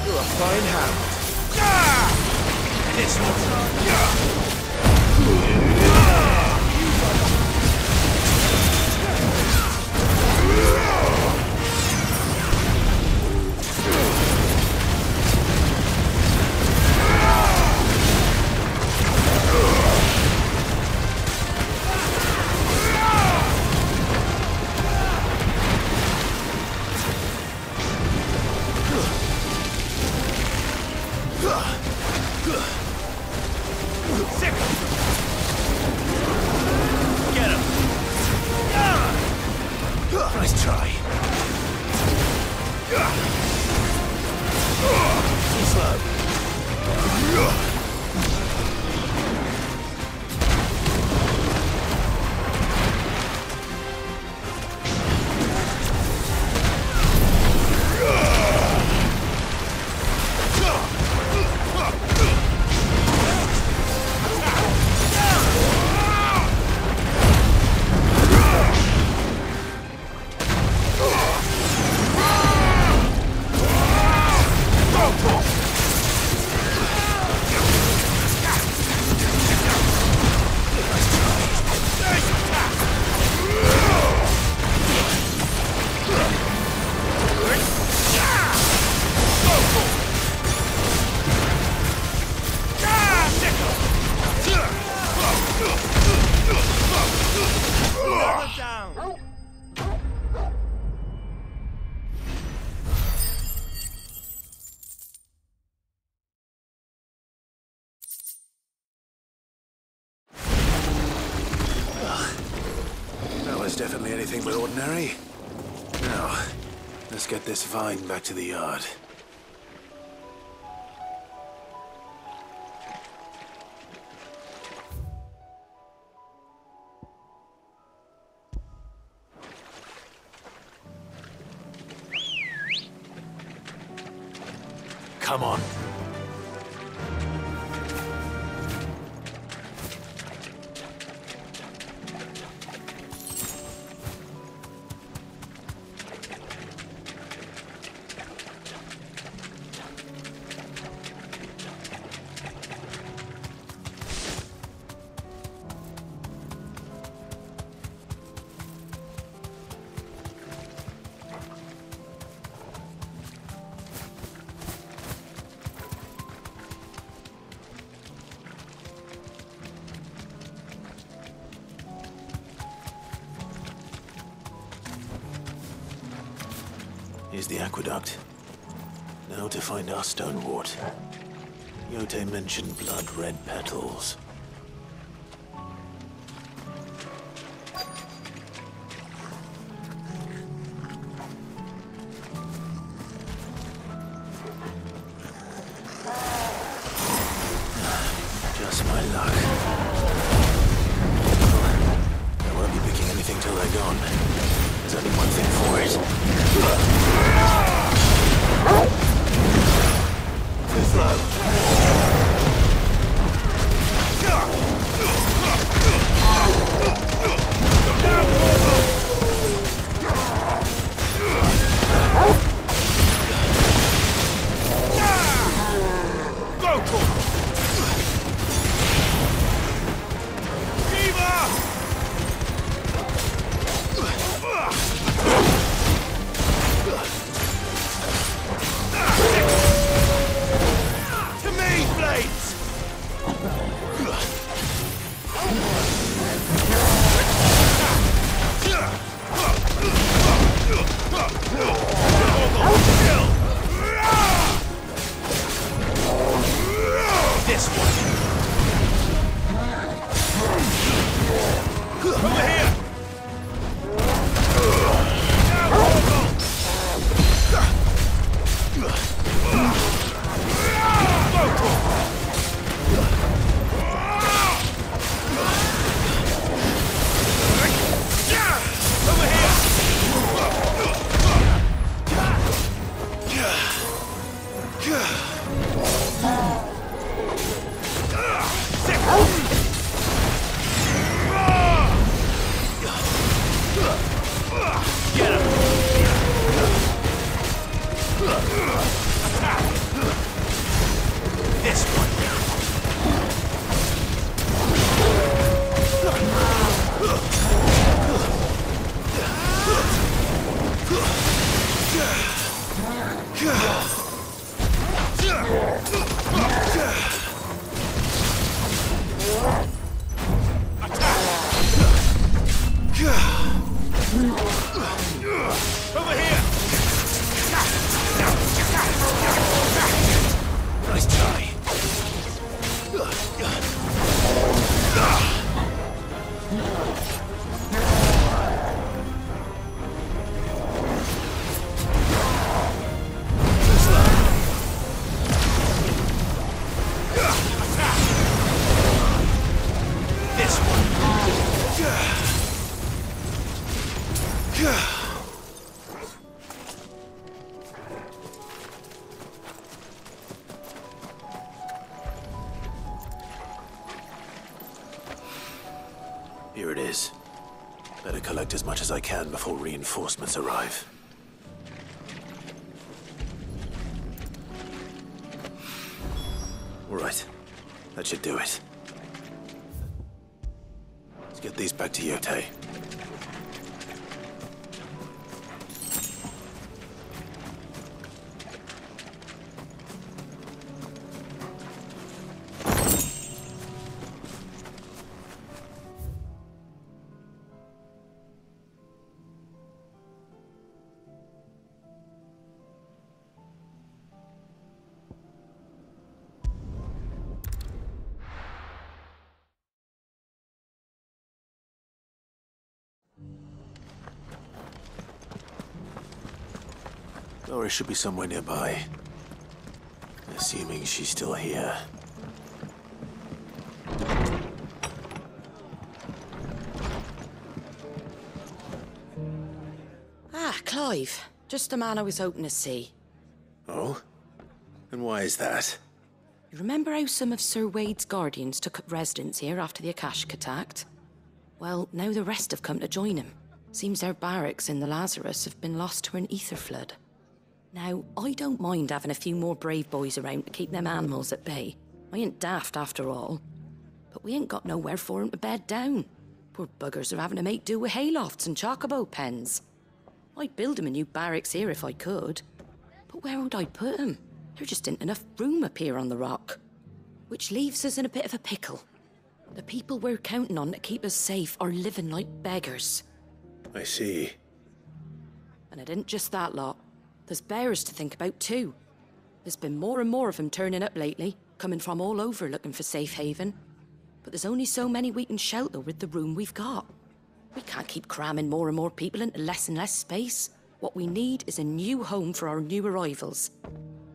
You're a fine hand. This one's Nice try. Too slow. Definitely anything but ordinary. Now, let's get this vine back to the yard. Come on. Here's the aqueduct. Now to find our stonewort. Yote mentioned blood-red petals. Just my luck. I won't be picking anything till they're gone. There's only one thing for it. Too slow. This one. Over here! Nice try. This one. Here it is. Better collect as much as I can before reinforcements arrive. All right. That should do it. Let's get these back to Yote. Laura should be somewhere nearby. Assuming she's still here. Ah, Clive. Just the man I was hoping to see. Oh? And why is that? You remember how some of Sir Wade's guardians took up residence here after the Akashic attacked? Well, now the rest have come to join him. Seems their barracks in the Lazarus have been lost to an ether flood. Now, I don't mind having a few more brave boys around to keep them animals at bay. I ain't daft after all. But we ain't got nowhere for 'em to bed down. Poor buggers are having to make do with haylofts and chocobo pens. I'd build 'em a new barracks here if I could. But where would I put 'em? There just ain't enough room up here on the rock. Which leaves us in a bit of a pickle. The people we're counting on to keep us safe are living like beggars. I see. And it ain't just that lot. There's bears to think about too. There's been more and more of them turning up lately, coming from all over looking for safe haven. But there's only so many we can shelter with the room we've got. We can't keep cramming more and more people into less and less space. What we need is a new home for our new arrivals.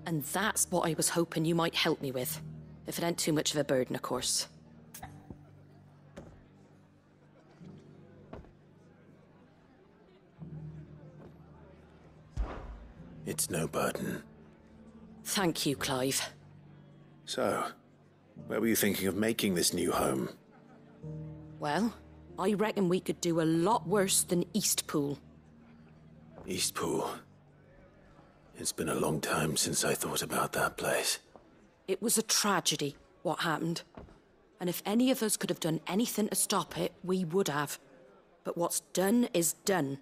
And that's what I was hoping you might help me with. If it ain't too much of a burden, of course. It's no burden. Thank you, Clive. So, where were you thinking of making this new home? Well, I reckon we could do a lot worse than Eastpool. Eastpool. It's been a long time since I thought about that place. It was a tragedy, what happened. And if any of us could have done anything to stop it, we would have. But what's done is done.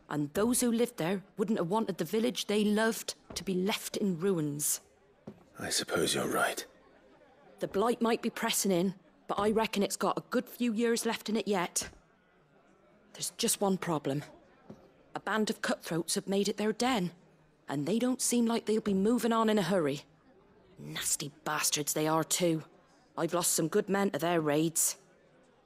And those who lived there wouldn't have wanted the village they loved to be left in ruins. I suppose you're right. The blight might be pressing in, but I reckon it's got a good few years left in it yet. There's just one problem. A band of cutthroats have made it their den, and they don't seem like they'll be moving on in a hurry. Nasty bastards they are too. I've lost some good men to their raids.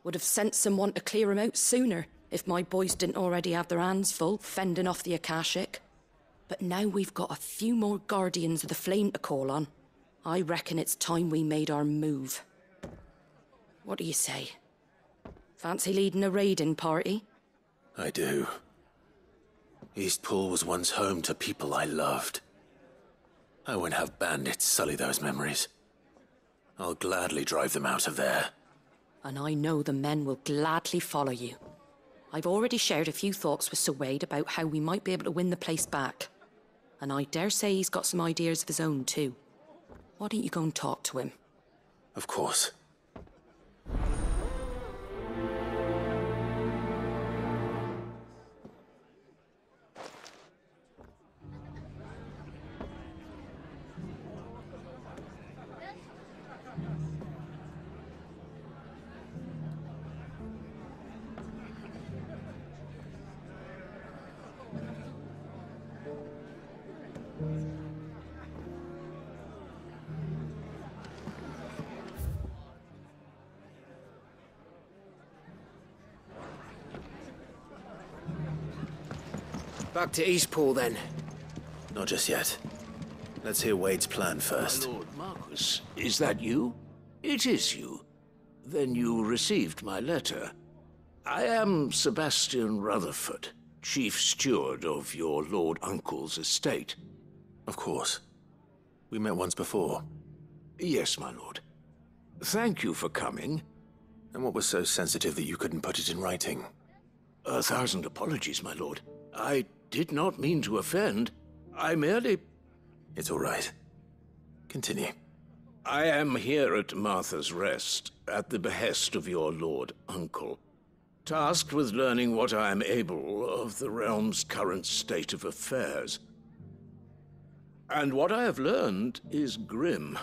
Would have sent someone to clear 'em out sooner, if my boys didn't already have their hands full fending off the Akashic. But now we've got a few more Guardians of the Flame to call on. I reckon it's time we made our move. What do you say? Fancy leading a raiding party? I do. Eastpool was once home to people I loved. I won't have bandits sully those memories. I'll gladly drive them out of there. And I know the men will gladly follow you. I've already shared a few thoughts with Sir Wade about how we might be able to win the place back. And I dare say he's got some ideas of his own, too. Why don't you go and talk to him? Of course. Back to Eastpool, then. Not just yet. Let's hear Wade's plan first. My Lord Marquis, is that you? It is you. Then you received my letter. I am Sebastian Rutherford, Chief Steward of your Lord Uncle's estate. Of course. We met once before. Yes, my lord. Thank you for coming. And what was so sensitive that you couldn't put it in writing? 1,000 apologies, my lord. I did not mean to offend. I merely... It's all right. Continue. I am here at Martha's Rest, at the behest of your Lord Uncle, tasked with learning what I am able of the realm's current state of affairs. And what I have learned is grim.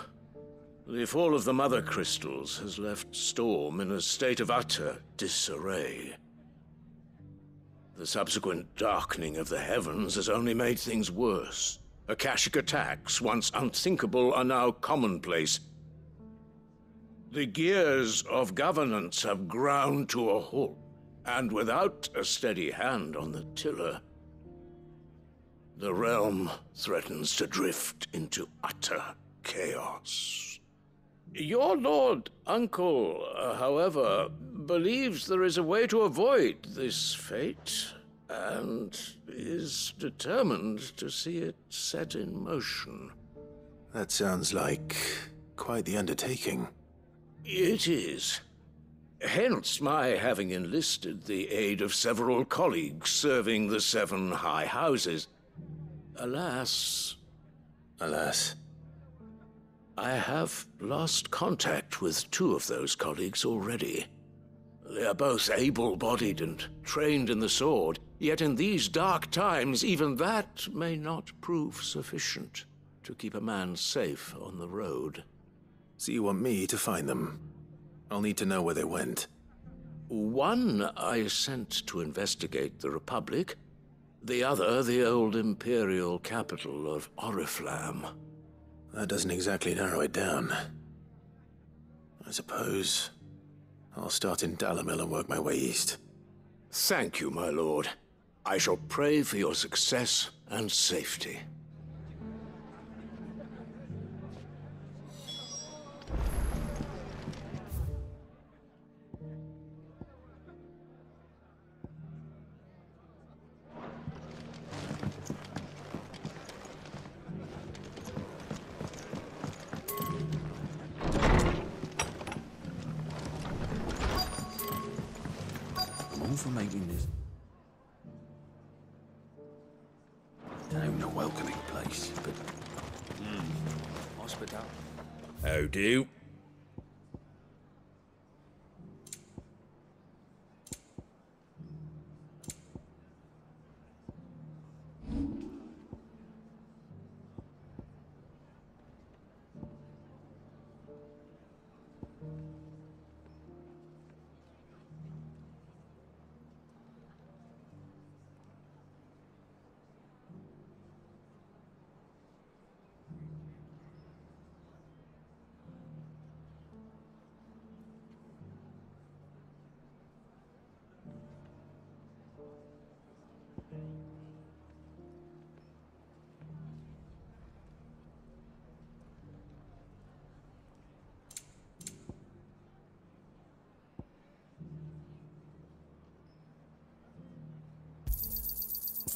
The fall of the Mother Crystals has left Storm in a state of utter disarray. The subsequent darkening of the heavens has only made things worse. Akashic attacks, once unthinkable, are now commonplace. The gears of governance have ground to a halt, and without a steady hand on the tiller, the realm threatens to drift into utter chaos. Your Lord Uncle, however, believes there is a way to avoid this fate, and is determined to see it set in motion. That sounds like quite the undertaking. It is. Hence my having enlisted the aid of several colleagues serving the 7 high houses. Alas... Alas. I have lost contact with 2 of those colleagues already. They are both able-bodied and trained in the sword, yet in these dark times, even that may not prove sufficient to keep a man safe on the road. So you want me to find them? I'll need to know where they went. One I sent to investigate the Republic, the other the old Imperial capital of Oriflamme. That doesn't exactly narrow it down. I suppose I'll start in Dalamil and work my way east. Thank you, my lord. I shall pray for your success and safety. For making this town a welcoming place, but hospital. How do?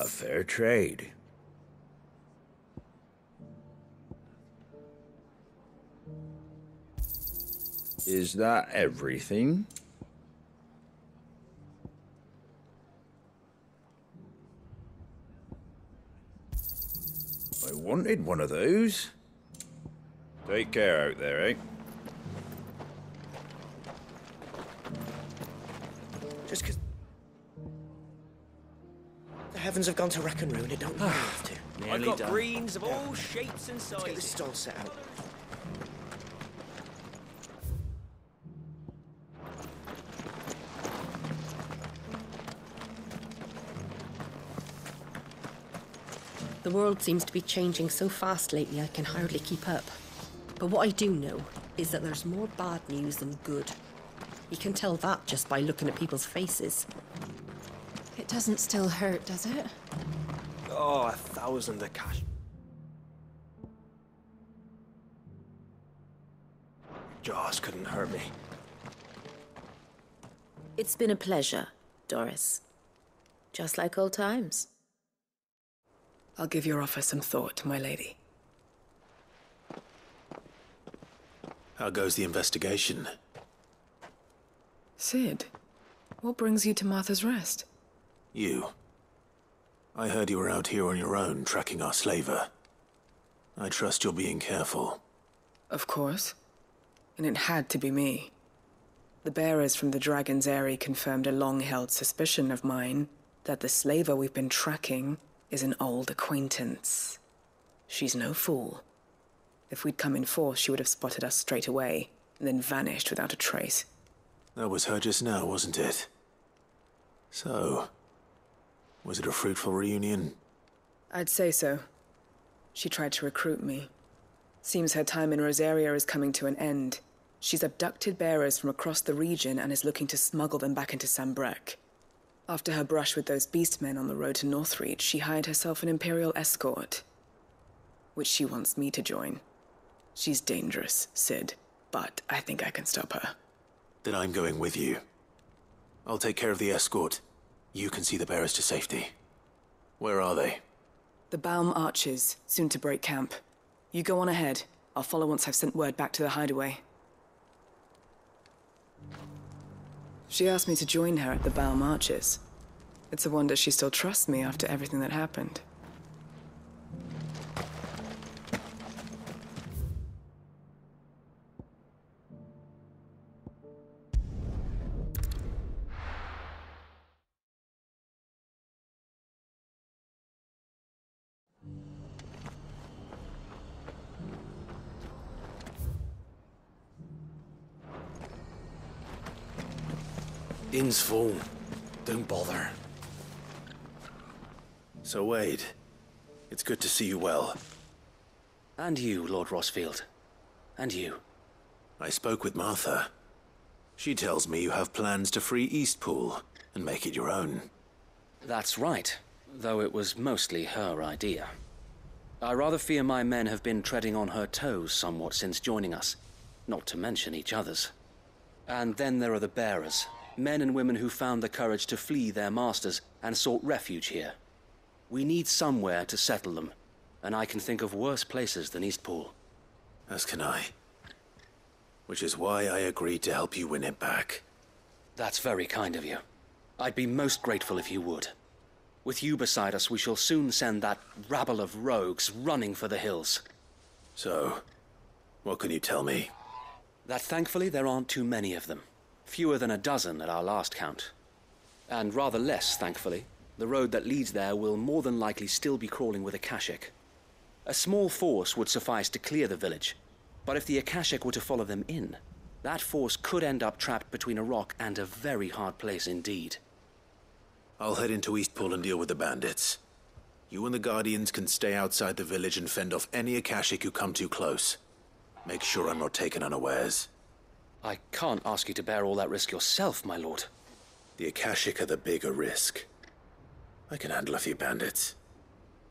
A fair trade. Is that everything? wanted one of those. Take care out there, eh? Just because the heavens have gone to rack and ruin, it don't mean you have to. I've got greens of all shapes and Let's get this sizes. stall set out. The world seems to be changing so fast lately I can hardly keep up. But what I do know is that there's more bad news than good. You can tell that just by looking at people's faces. It doesn't still hurt, does it? Oh, 1,000 of cash. Jaws couldn't hurt me. It's been a pleasure, Doris. Just like old times. I'll give your offer some thought, my lady. How goes the investigation? Sid, what brings you to Martha's Rest? You. I heard you were out here on your own, tracking our slaver. I trust you're being careful. Of course. And it had to be me. The bearers from the Dragon's Eyrie confirmed a long-held suspicion of mine that the slaver we've been tracking is an old acquaintance. She's no fool. If we'd come in force, she would have spotted us straight away, and then vanished without a trace. That was her just now, wasn't it? So, was it a fruitful reunion? I'd say so. She tried to recruit me. Seems her time in Rosaria is coming to an end. She's abducted bearers from across the region and is looking to smuggle them back into Sambrec. After her brush with those beastmen on the road to Northreach, she hired herself an Imperial escort, which she wants me to join. She's dangerous, Sid, but I think I can stop her. Then I'm going with you. I'll take care of the escort. You can see the bearers to safety. Where are they? The Baum Archers, soon to break camp. You go on ahead. I'll follow once I've sent word back to the hideaway. She asked me to join her at the Baum Archers. It's a wonder she still trusts me after everything that happened. Inn's full. Don't bother. So Wade, it's good to see you well. And you, Lord Rossfield. And you. I spoke with Martha. She tells me you have plans to free Eastpool and make it your own. That's right, though it was mostly her idea. I rather fear my men have been treading on her toes somewhat since joining us, not to mention each other's. And then there are the bearers, men and women who found the courage to flee their masters and sought refuge here. We need somewhere to settle them, and I can think of worse places than Eastpool. As can I. Which is why I agreed to help you win it back. That's very kind of you. I'd be most grateful if you would. With you beside us, we shall soon send that rabble of rogues running for the hills. So, what can you tell me? That thankfully there aren't too many of them. Fewer than a dozen at our last count. And rather less, thankfully. The road that leads there will more than likely still be crawling with Akashic. A small force would suffice to clear the village, but if the Akashic were to follow them in, that force could end up trapped between a rock and a very hard place indeed. I'll head into Eastpool and deal with the bandits. You and the Guardians can stay outside the village and fend off any Akashic who come too close. Make sure I'm not taken unawares. I can't ask you to bear all that risk yourself, my lord. The Akashic are the bigger risk. I can handle a few bandits.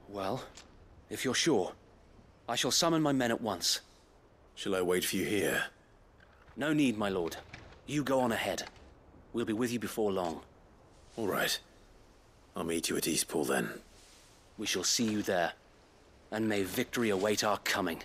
Well, if you're sure, I shall summon my men at once. Shall I wait for you here? No need, my lord. You go on ahead. We'll be with you before long. All right. I'll meet you at Eastpool then. We shall see you there, and may victory await our coming.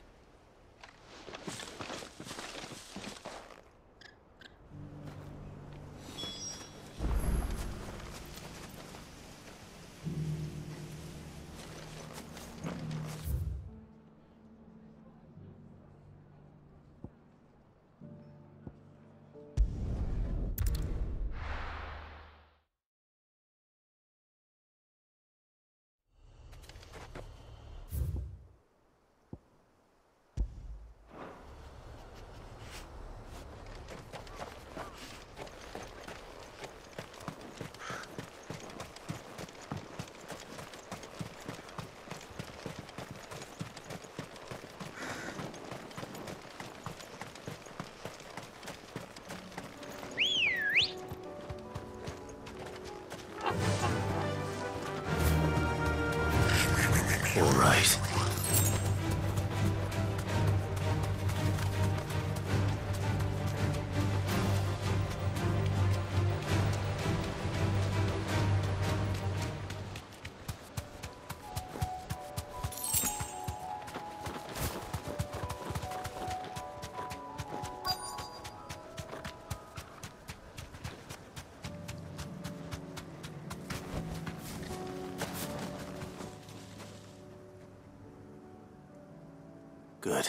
right. Good.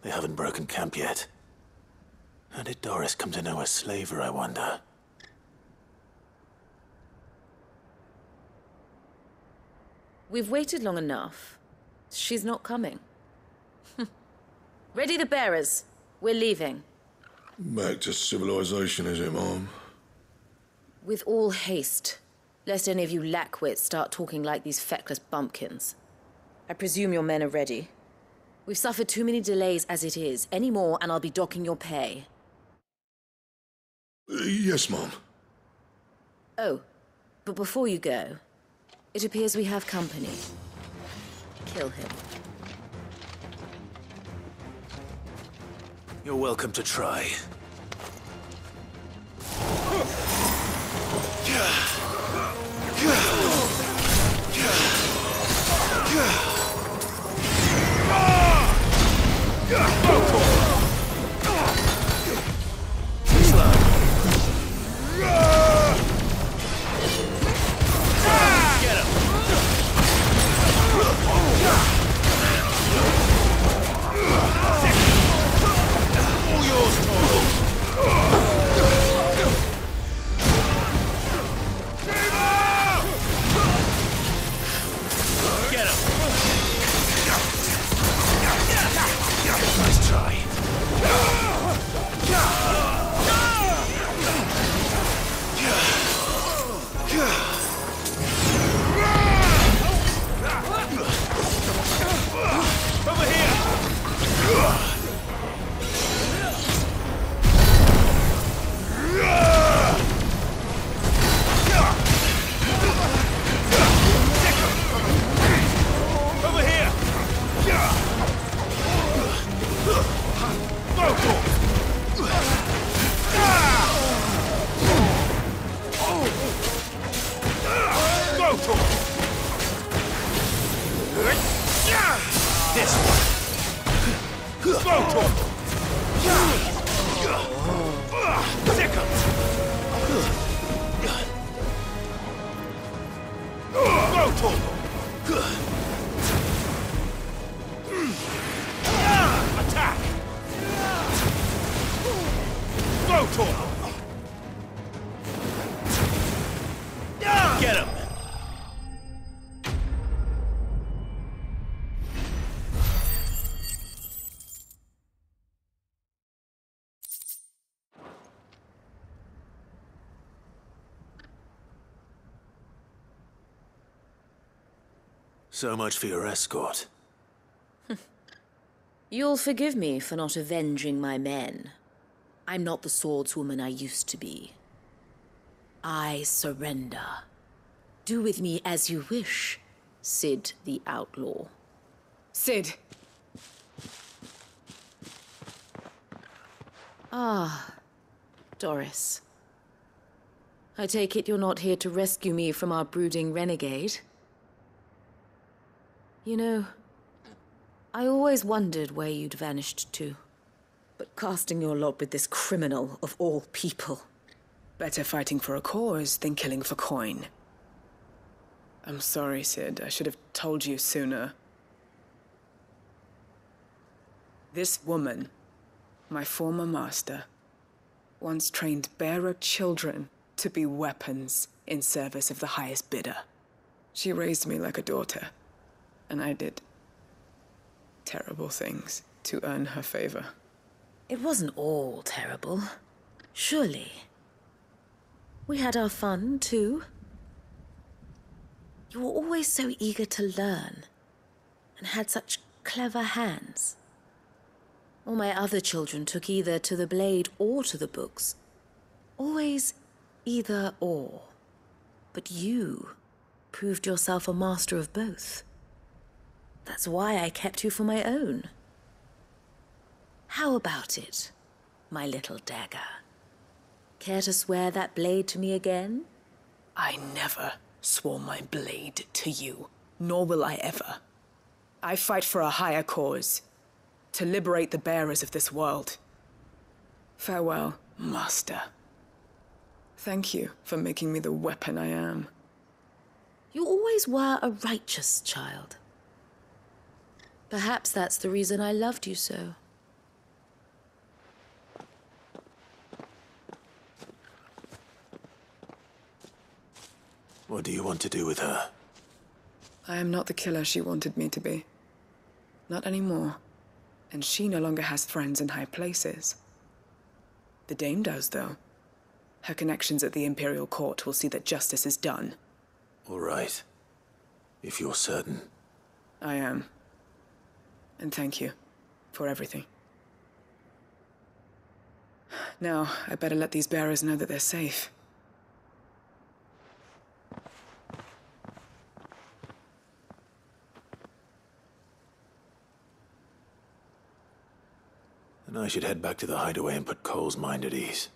They haven't broken camp yet. How did Doris come to know a slaver, I wonder? We've waited long enough. She's not coming. Ready the bearers. We're leaving. Back to civilization, is it, Mom? With all haste, lest any of you lackwits start talking like these feckless bumpkins. I presume your men are ready. We've suffered too many delays as it is. Any more, and I'll be docking your pay. Yes, Mom. Oh, but before you go, it appears we have company. Kill him. You're welcome to try. Nice try. Over here! This one. Go to him. Sickums. Go to him. Attack. Go to him. Get him. So much for your escort. You'll forgive me for not avenging my men. I'm not the swordswoman I used to be. I surrender. Do with me as you wish, Sid the Outlaw. Sid! Ah, Doris. I take it you're not here to rescue me from our brooding renegade? You know, I always wondered where you'd vanished to. But casting your lot with this criminal of all people. Better fighting for a cause than killing for coin. I'm sorry, Sid. I should have told you sooner. This woman, my former master, once trained bearer children to be weapons in service of the highest bidder. She raised me like a daughter. And I did terrible things to earn her favor. It wasn't all terrible, surely. We had our fun, too. You were always so eager to learn, and had such clever hands. All my other children took either to the blade or to the books. Always either or. But you proved yourself a master of both. That's why I kept you for my own. How about it, my little dagger? Care to swear that blade to me again? I never swore my blade to you, nor will I ever. I fight for a higher cause, to liberate the bearers of this world. Farewell, Master. Thank you for making me the weapon I am. You always were a righteous child. Perhaps that's the reason I loved you so. What do you want to do with her? I am not the killer she wanted me to be. Not anymore. And she no longer has friends in high places. The Dame does, though. Her connections at the Imperial Court will see that justice is done. All right. If you're certain. I am. And thank you for everything. Now, I better let these bearers know that they're safe. Then I should head back to the hideaway and put Cole's mind at ease.